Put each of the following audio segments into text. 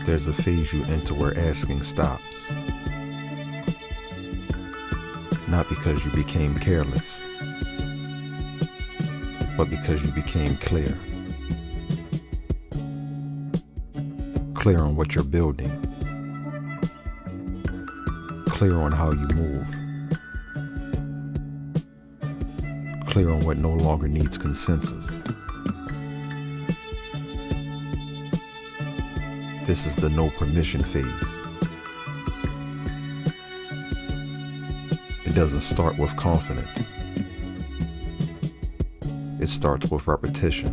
There's a phase you enter where asking stops. Not because you became careless, but because you became clear. Clear on what you're building. Clear on how you move. Clear on what no longer needs consensus. This is the no permission phase. It doesn't start with confidence. It starts with repetition.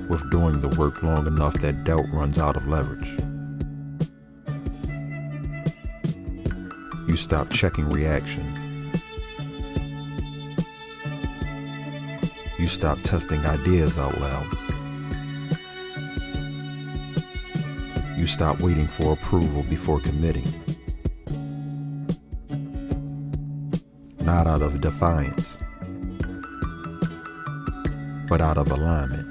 With doing the work long enough that doubt runs out of leverage. You stop checking reactions. You stop testing ideas out loud. You stop waiting for approval before committing. Not out of defiance, but out of alignment.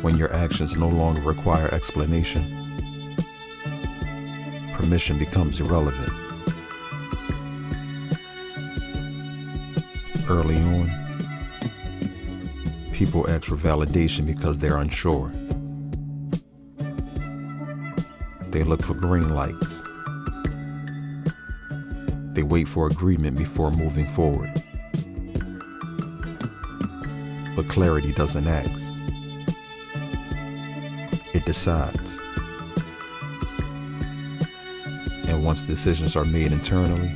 When your actions no longer require explanation, permission becomes irrelevant. Early on, people ask for validation because they're unsure. They look for green lights. They wait for agreement before moving forward. But clarity doesn't ask. It decides. And once decisions are made internally,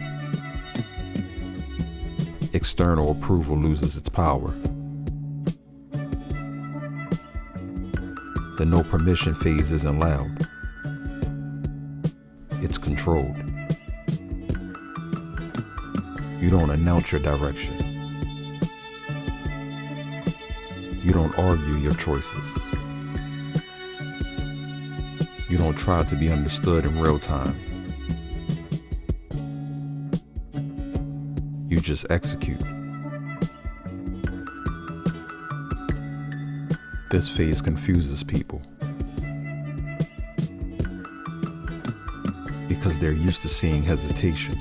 external approval loses its power. The no permission phase isn't loud. It's controlled. You don't announce your direction. You don't argue your choices. You don't try to be understood in real time. You just execute. This phase confuses people because they're used to seeing hesitation.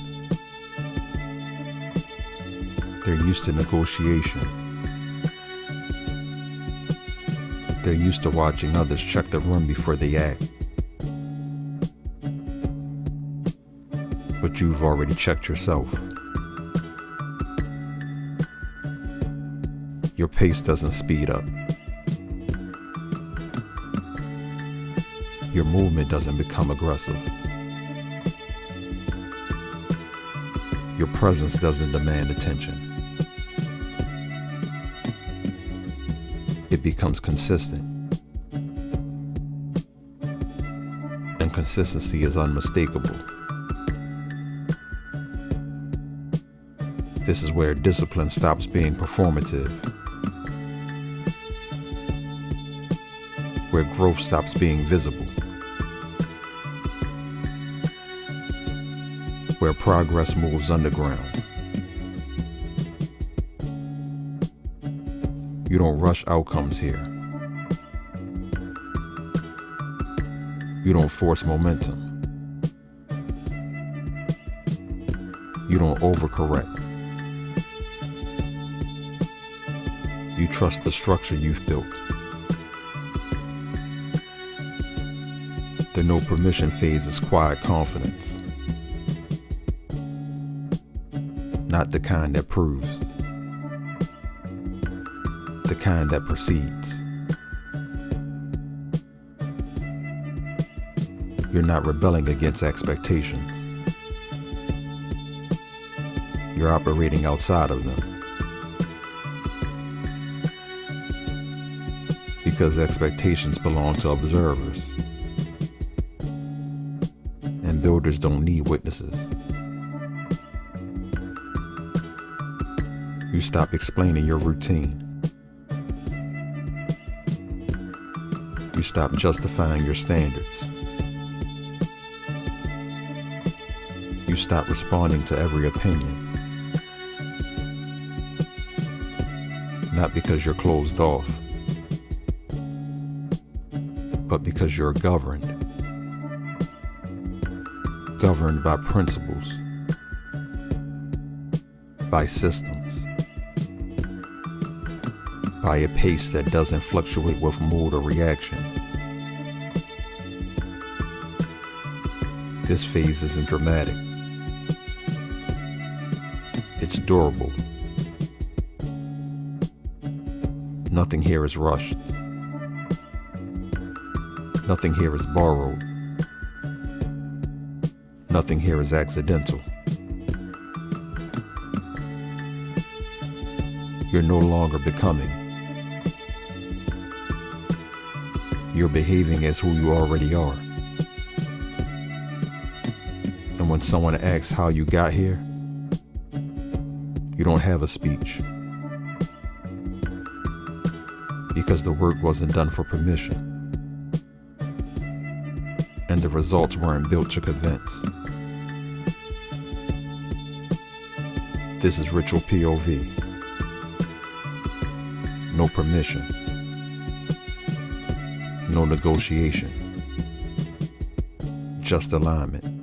They're used to negotiation. They're used to watching others check the room before they act. But you've already checked yourself. Your pace doesn't speed up. Your movement doesn't become aggressive. Your presence doesn't demand attention. It becomes consistent. And consistency is unmistakable. This is where discipline stops being performative. Where growth stops being visible. Where progress moves underground. You don't rush outcomes here. You don't force momentum. You don't overcorrect. You trust the structure you've built. The no permission phase is quiet confidence. Not the kind that proves. The kind that precedes. You're not rebelling against expectations. You're operating outside of them. Because expectations belong to observers. And builders don't need witnesses. You stop explaining your routine. You stop justifying your standards. You stop responding to every opinion. not because you're closed off, but because you're governed. Governed by principles, by systems, by a pace that doesn't fluctuate with mood or reaction. This phase isn't dramatic. It's durable. Nothing here is rushed. Nothing here is borrowed. Nothing here is accidental. You're no longer becoming. You're behaving as who you already are. And when someone asks how you got here, you don't have a speech. Because the work wasn't done for permission. And the results weren't built to convince. This is Ritual POV. No permission. No negotiation. Just alignment.